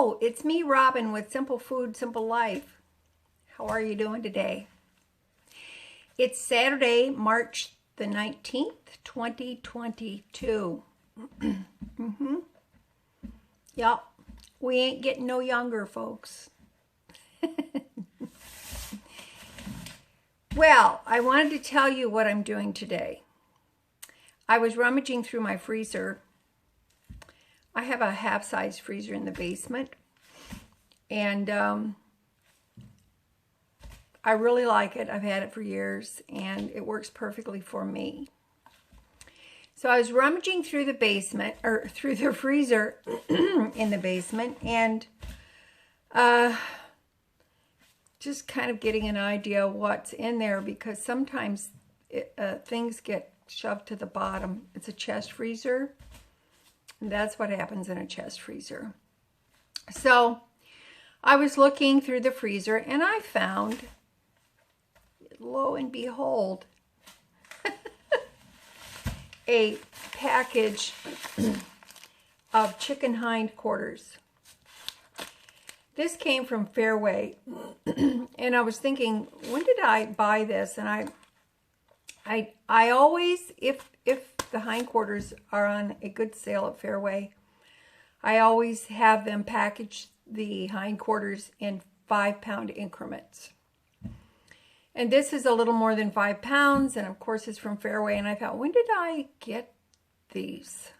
Hello, it's me, Robin, with Simple Food, Simple Life. How are you doing today? It's Saturday, March the 19th, 2022. Yep, we ain't getting no younger, folks. Well, I wanted to tell you what I'm doing today. I was rummaging through my freezer. I have a half-size freezer in the basement, and I really like it. I've had it for years, and it works perfectly for me. So I was rummaging through the basement, or through the freezer in the basement, and just kind of getting an idea of what's in there, because sometimes things get shoved to the bottom. It's a chest freezer. And that's what happens in a chest freezer. So I was looking through the freezer and I found, lo and behold, a package of chicken hind quarters. This came from Fairway, and I was thinking, when did I buy this? And I always, if the hindquarters are on a good sale at Fairway, I always have them package the hindquarters in 5-pound increments. And this is a little more than 5 pounds, and of course it's from Fairway, and I thought, when did I get these?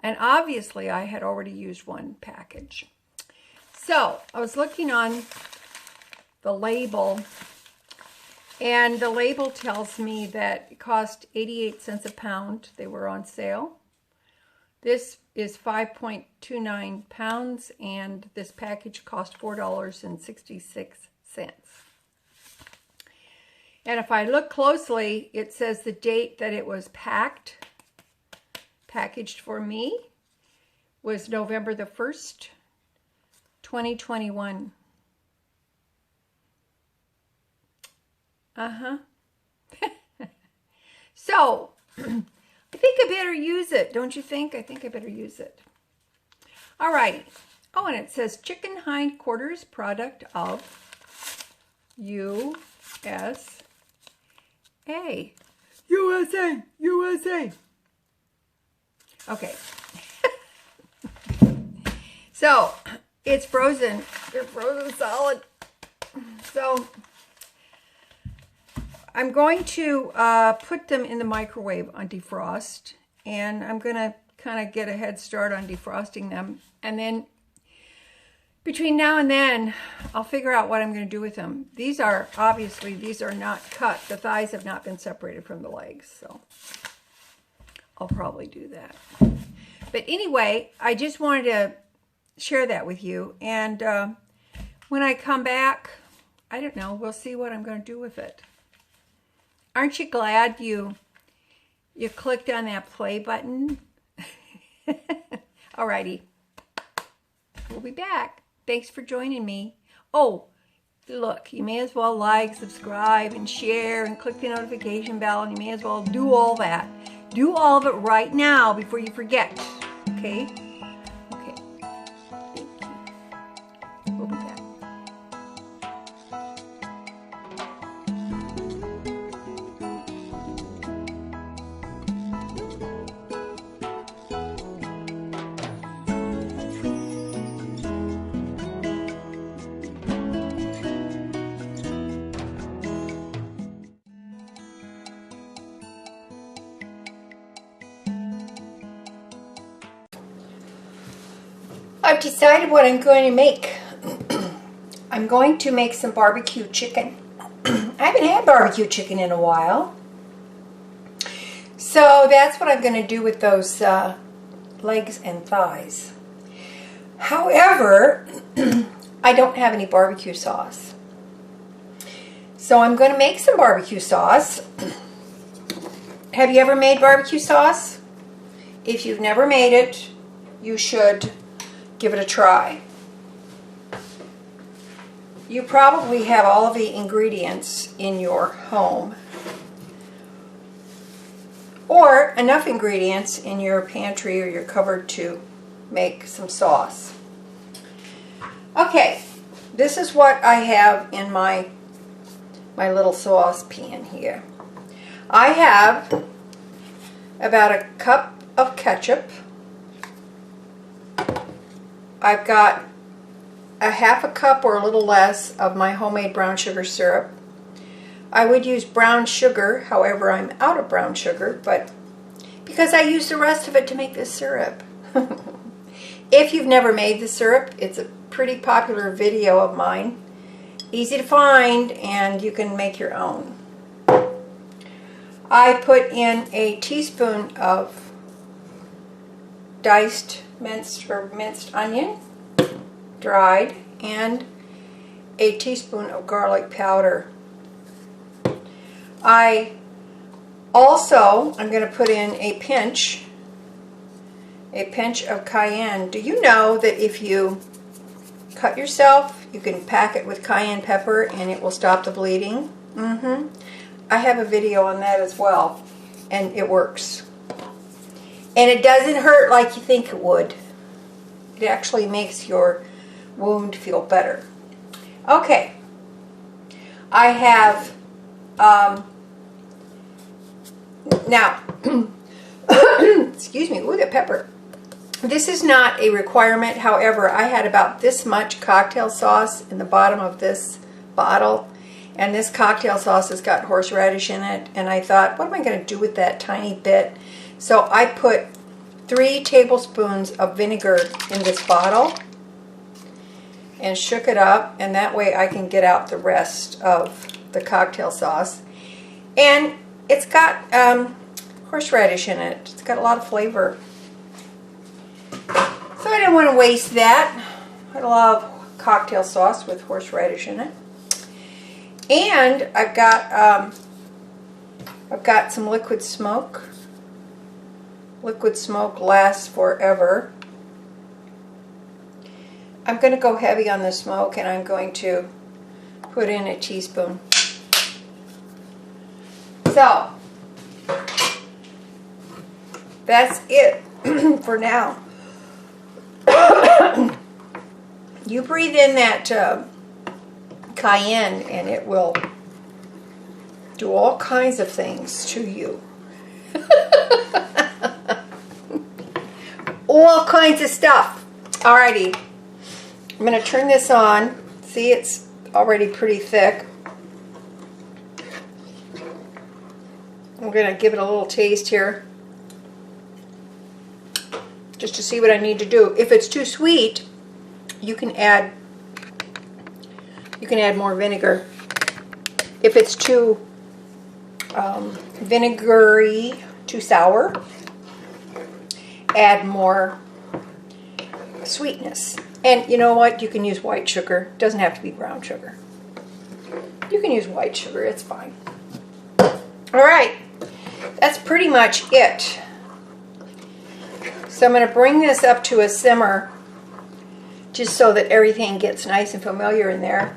And obviously I had already used one package. So I was looking on the label, and the label tells me that it cost 88 cents a pound. They were on sale. This is 5.29 pounds, and this package cost $4.66. And if I look closely, it says the date that it was packaged for me was November the 1st, 2021. So, I think I better use it, don't you think? I think I better use it. All right. Oh, and it says chicken hind quarters, product of USA. USA. Okay. So, it's frozen. They're frozen solid. So, I'm going to put them in the microwave on defrost, and I'm going to kind of get a head start on defrosting them. And then between now and then, I'll figure out what I'm going to do with them. These are, obviously, these are not cut. The thighs have not been separated from the legs, so I'll probably do that. But anyway, I just wanted to share that with you. And when I come back, I don't know, we'll see what I'm going to do with it. Aren't you glad you clicked on that play button? Alrighty. We'll be back. Thanks for joining me. Oh, look, you may as well like, subscribe, and share, and click the notification bell, and you may as well do all that. Do all of it right now before you forget. Okay? Okay. Thank you. We'll be back. I've decided what I'm going to make. I'm going to make some barbecue chicken. I haven't had barbecue chicken in a while. So that's what I'm going to do with those legs and thighs. However, I don't have any barbecue sauce. So I'm going to make some barbecue sauce. Have you ever made barbecue sauce? If you've never made it, you should give it a try. You probably have all of the ingredients in your home, or enough ingredients in your pantry or your cupboard to make some sauce. Okay, this is what I have in my little saucepan here. I have about a cup of ketchup. I've got a half a cup or a little less of my homemade brown sugar syrup. I would use brown sugar, however I'm out of brown sugar, but because I use the rest of it to make this syrup. If you've never made the syrup, it's a pretty popular video of mine. Easy to find, and you can make your own. I put in a teaspoon of diced minced onion, dried, and a teaspoon of garlic powder. I'm going to put in a pinch of cayenne. Do you know that if you cut yourself, you can pack it with cayenne pepper and it will stop the bleeding? I have a video on that as well, and it works. And it doesn't hurt like you think it would. It actually makes your wound feel better. Okay, I have now excuse me, ooh, the pepper. This is not a requirement, however, I had about this much cocktail sauce in the bottom of this bottle, and this cocktail sauce has got horseradish in it, and I thought, what am I going to do with that tiny bit? So I put 3 tablespoons of vinegar in this bottle and shook it up, and that way I can get out the rest of the cocktail sauce. And it's got horseradish in it. It's got a lot of flavor. So I didn't want to waste that. I love cocktail sauce with horseradish in it. And I've got some liquid smoke. Liquid smoke lasts forever. I'm going to go heavy on the smoke, and I'm going to put in a teaspoon. So that's it for now. You breathe in that cayenne, and it will do all kinds of things to you. All kinds of stuff. Alrighty, I'm going to turn this on. See, it's already pretty thick. I'm going to give it a little taste here, just to see what I need to do. If it's too sweet, you can add more vinegar. If it's too vinegary, too sour, add more sweetness. And you know what? You can use white sugar. It doesn't have to be brown sugar. You can use white sugar. It's fine. All right. That's pretty much it. So I'm going to bring this up to a simmer just so that everything gets nice and familiar in there.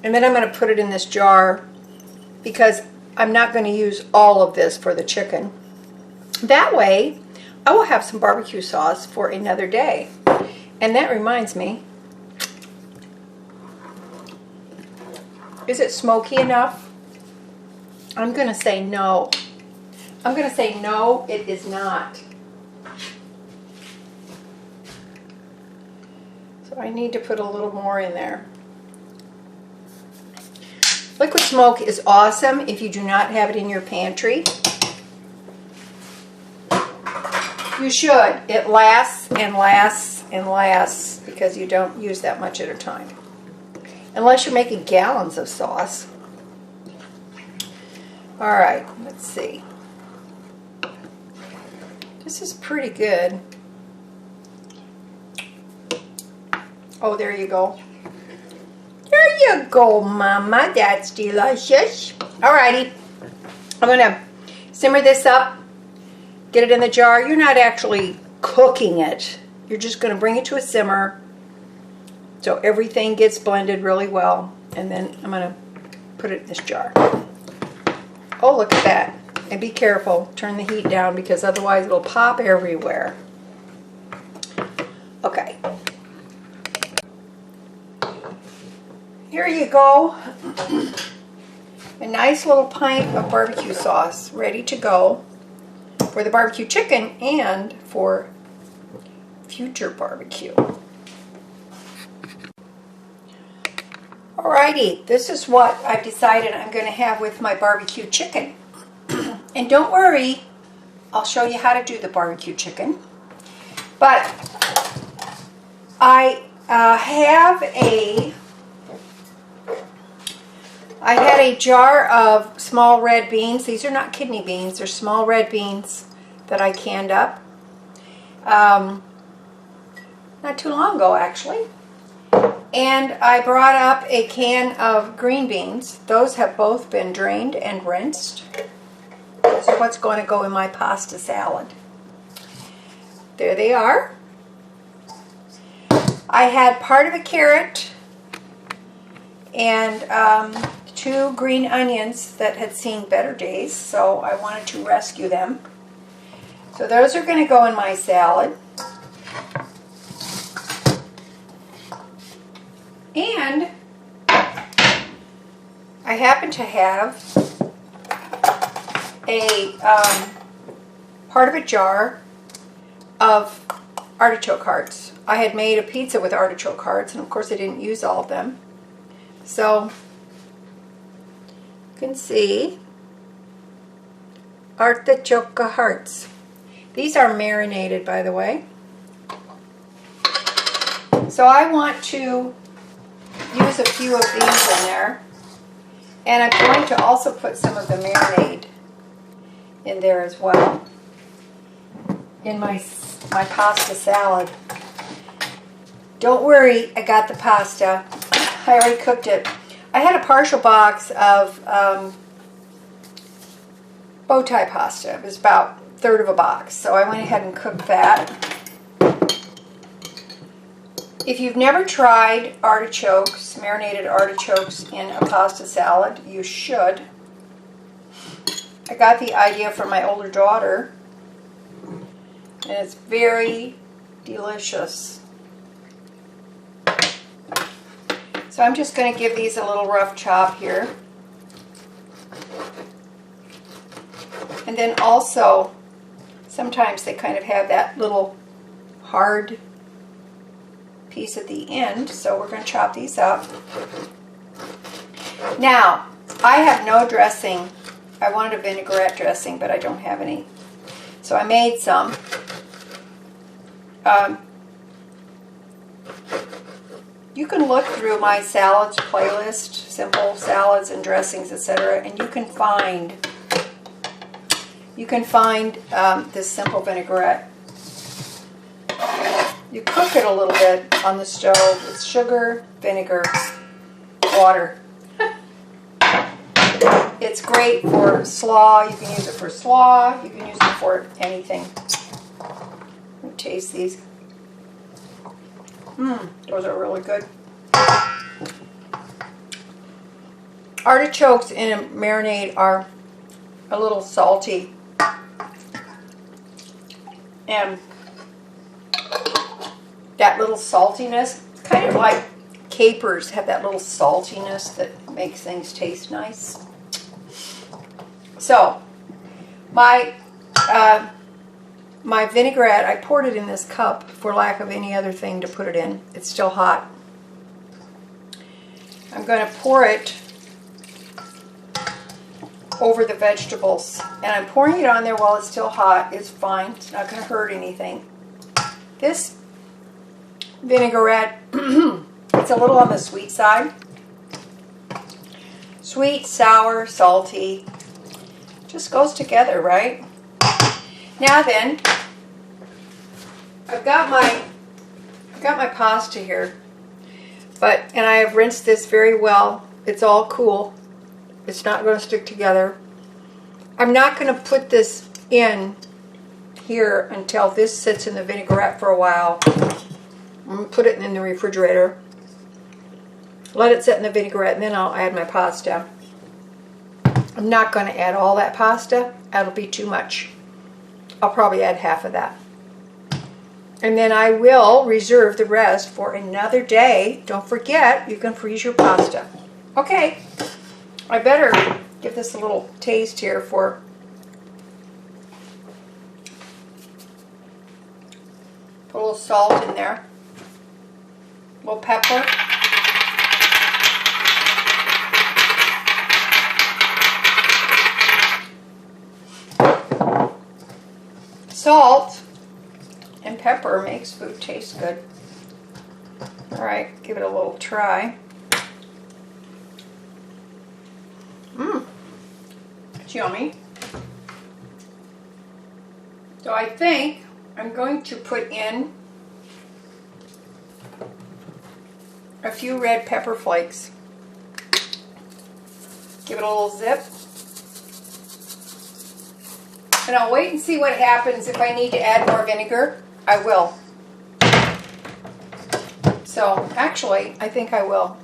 And then I'm going to put it in this jar because I'm not going to use all of this for the chicken. That way, I will have some barbecue sauce for another day. And that reminds me, is it smoky enough? I'm going to say no. I'm going to say no, it is not. So I need to put a little more in there. Liquid smoke is awesome if you do not have it in your pantry. You should. It lasts and lasts and lasts because you don't use that much at a time. Unless you're making gallons of sauce. Alright, let's see. This is pretty good. Oh, there you go. There you go, Mama. That's delicious. Alrighty. I'm going to simmer this up. Get it in the jar. You're not actually cooking it. You're just going to bring it to a simmer so everything gets blended really well. And then I'm going to put it in this jar. Oh, look at that. And be careful. Turn the heat down because otherwise it'll pop everywhere. Okay. here you go. A nice little pint of barbecue sauce ready to go for the barbecue chicken and for future barbecue. Alrighty, this is what I've decided I'm going to have with my barbecue chicken. And don't worry, I'll show you how to do the barbecue chicken. But I had a jar of small red beans. These are not kidney beans, they're small red beans that I canned up. Not too long ago, actually. And I brought up a can of green beans. Those have both been drained and rinsed. So what's going to go in my pasta salad? There they are. I had part of a carrot and 2 green onions that had seen better days, so I wanted to rescue them. So those are going to go in my salad. And I happen to have a part of a jar of artichoke hearts. I had made a pizza with artichoke hearts, and of course I didn't use all of them. So you can see artichoke hearts. These are marinated, by the way. So I want to use a few of these in there, and I'm going to also put some of the marinade in there as well in my pasta salad. Don't worry, I got the pasta. I already cooked it. I had a partial box of bow tie pasta. It was about a third of a box, so I went ahead and cooked that. If you've never tried artichokes, marinated artichokes in a pasta salad, you should. I got the idea from my older daughter, and it's very delicious. So I'm just going to give these a little rough chop here. And then also, sometimes they kind of have that little hard piece at the end, so we're going to chop these up. Now, I have no dressing. I wanted a vinaigrette dressing, but I don't have any. So I made some. You can look through my salads playlist, simple salads and dressings, etc., and you can find this simple vinaigrette. You cook it a little bit on the stove with sugar, vinegar, water. It's great for slaw. You can use it for slaw. You can use it for anything. Let me taste these. Those are really good. Artichokes in a marinade are a little salty. And that little saltiness, kind of like capers have that little saltiness that makes things taste nice. So my vinaigrette, I poured it in this cup for lack of any other thing to put it in. It's still hot. I'm going to pour it over the vegetables, and I'm pouring it on there while it's still hot. It's fine. It's not going to hurt anything. This vinaigrette, it's a little on the sweet side. Sweet, sour, salty, just goes together, right? Now then, I've got my pasta here, and I have rinsed this very well. It's all cool. It's not going to stick together. I'm not going to put this in here until this sits in the vinaigrette for a while. I'm going to put it in the refrigerator. Let it sit in the vinaigrette, and then I'll add my pasta. I'm not going to add all that pasta. That'll be too much. I'll probably add half of that. And then I will reserve the rest for another day. Don't forget, you can freeze your pasta. Okay, I better give this a little taste here for put a little salt in there, a little pepper. Salt and pepper makes food taste good. All right, give it a little try. It's yummy. So I think I'm going to put in a few red pepper flakes. Give it a little zip. And I'll wait and see what happens. If I need to add more vinegar, I will. So, actually, I think I will.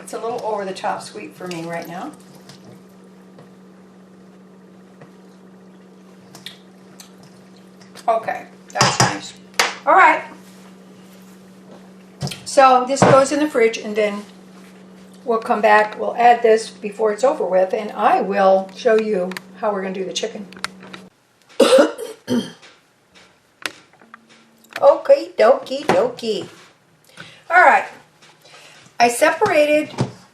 It's a little over the top sweet for me right now. Okay, that's nice. All right. So, this goes in the fridge, and then we'll come back, we'll add this before it's over with, and I will show you how we're going to do the chicken. Okay, dokie, dokie. All right. I separated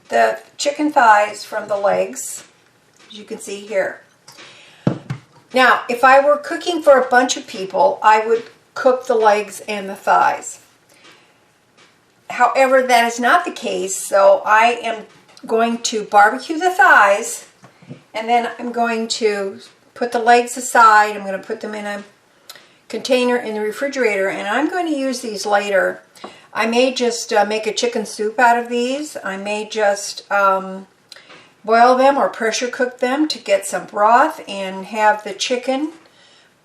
the chicken thighs from the legs, as you can see here. Now, if I were cooking for a bunch of people, I would cook the legs and the thighs. However, that is not the case, so I am going to barbecue the thighs, and then I'm going to put the legs aside. I'm going to put them in a container in the refrigerator, and I'm going to use these later. I may just make a chicken soup out of these. I may just boil them or pressure cook them to get some broth and have the chicken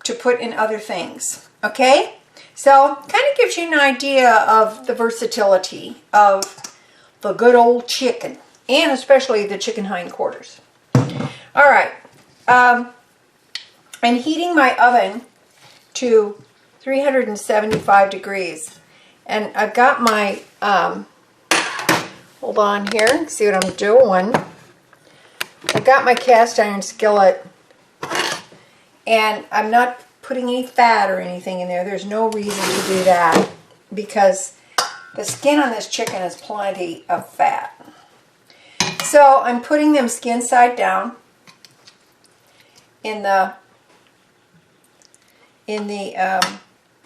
to put in other things. Okay? So, kind of gives you an idea of the versatility of the good old chicken, and especially the chicken hindquarters. All right, I'm heating my oven to 375 degrees, and I've got my, hold on here, see what I'm doing. I've got my cast iron skillet, and I'm not putting any fat or anything in there. There's no reason to do that because the skin on this chicken is plenty of fat. So I'm putting them skin side down in the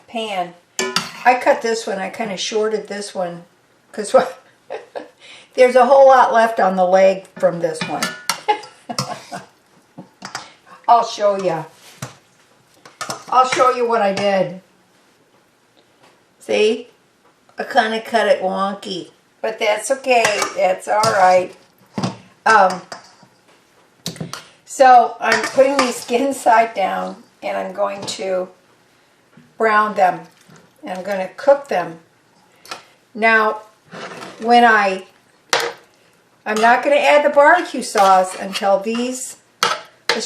pan. I cut this one. I kind of shorted this one because there's a whole lot left on the leg from this one. I'll show you. I'll show you what I did. See? I kind of cut it wonky. But that's okay. That's alright. So I'm putting these skin side down, and I'm going to brown them. And I'm going to cook them. Now, when I'm not going to add the barbecue sauce until this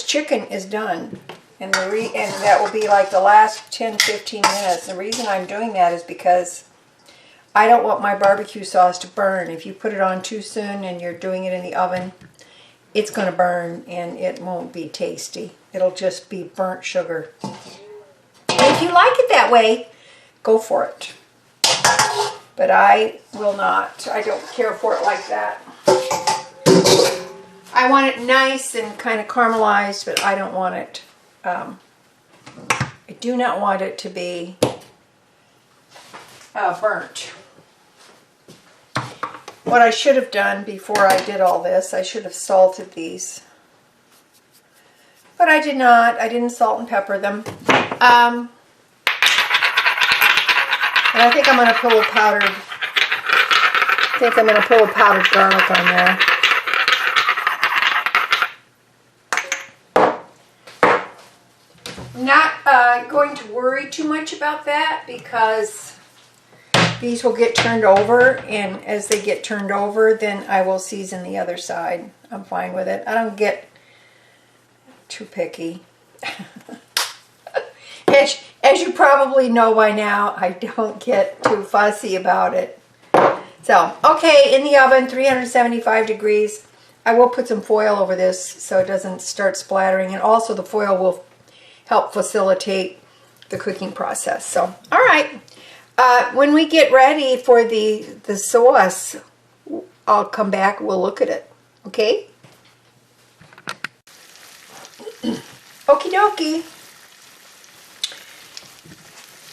chicken is done. And that will be like the last 10-15 minutes. The reason I'm doing that is because I don't want my barbecue sauce to burn. If you put it on too soon and you're doing it in the oven, it's going to burn and it won't be tasty. It'll just be burnt sugar. And if you like it that way, go for it. But I will not. I don't care for it like that. I want it nice and kind of caramelized, but I don't want it. I do not want it to be burnt. What I should have done before I did all this, I should have salted these. But I did not. I didn't salt and pepper them. And I think I'm going to put a little powdered, garlic on there. I'm not going to worry too much about that because these will get turned over, and as they get turned over, then I will season the other side. I'm fine with it. I don't get too picky. As you probably know by now, I don't get too fussy about it. So, okay, in the oven, 375 degrees. I will put some foil over this so it doesn't start splattering, and also the foil will help facilitate the cooking process. So, all right. When we get ready for the sauce, I'll come back, we'll look at it. Okay? Okie dokie.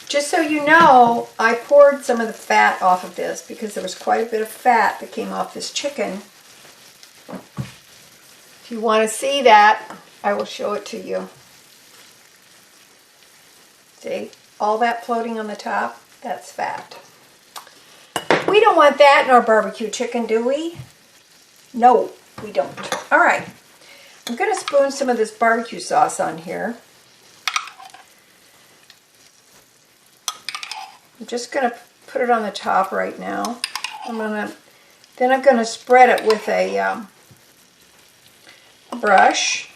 Just so you know, I poured some of the fat off of this because there was quite a bit of fat that came off this chicken. If you want to see that, I will show it to you. See? All that floating on the top, that's fat. We don't want that in our barbecue chicken, do we? No, we don't. All right. I'm going to spoon some of this barbecue sauce on here. I'm just going to put it on the top right now. Then I'm going to spread it with a brush.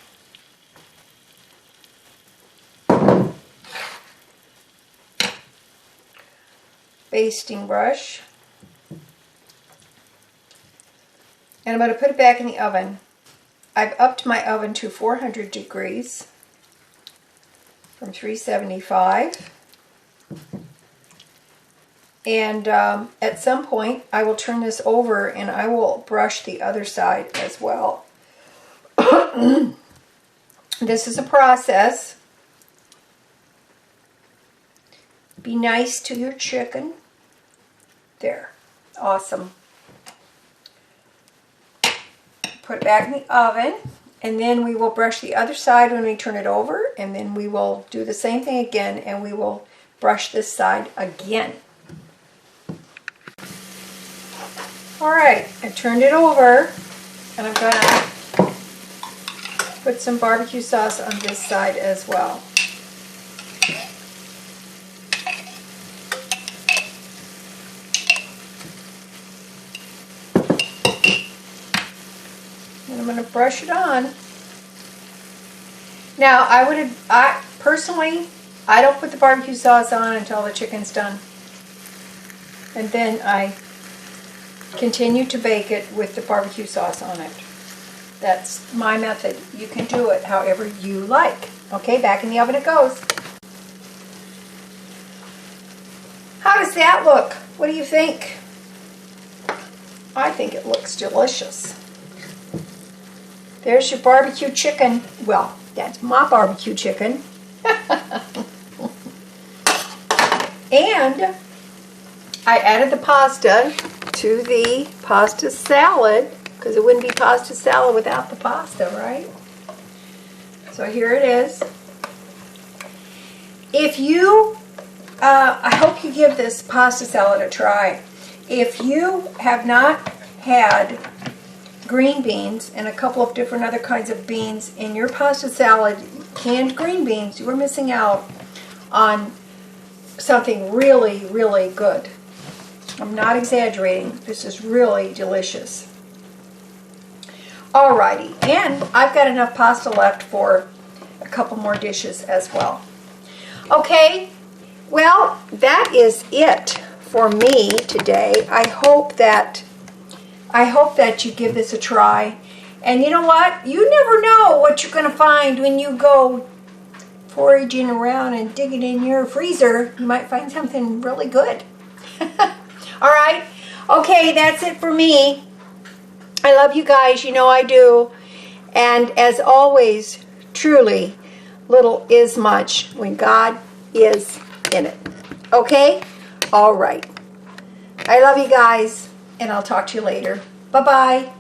Basting brush. And I'm going to put it back in the oven. I've upped my oven to 400 degrees from 375. And at some point, I will turn this over and I will brush the other side as well. This is a process. Be nice to your chicken. There. Awesome. Put it back in the oven, and then we will brush the other side when we turn it over, and then we will do the same thing again, and we will brush this side again. All right, I turned it over, and I'm going to put some barbecue sauce on this side as well. And I'm going to brush it on. Now, I personally, I don't put the barbecue sauce on until the chicken's done. And then I continue to bake it with the barbecue sauce on it. That's my method. You can do it however you like. Okay, back in the oven it goes. How does that look? What do you think? I think it looks delicious. There's your barbecue chicken. Well, that's my barbecue chicken. And I added the pasta to the pasta salad, because it wouldn't be pasta salad without the pasta, right? So here it is. If you, I hope you give this pasta salad a try. If you have not had green beans and a couple of different other kinds of beans in your pasta salad, canned green beans, you are missing out on something really, really good. I'm not exaggerating. This is really delicious. Alrighty, and I've got enough pasta left for a couple more dishes as well. Okay, well, that is it for me today. I hope that you give this a try. And you know what? You never know what you're going to find when you go foraging around and digging in your freezer. You might find something really good. All right. Okay, that's it for me. I love you guys. You know I do. And as always, truly, little is much when God is in it. Okay? All right. I love you guys, and I'll talk to you later. Bye-bye.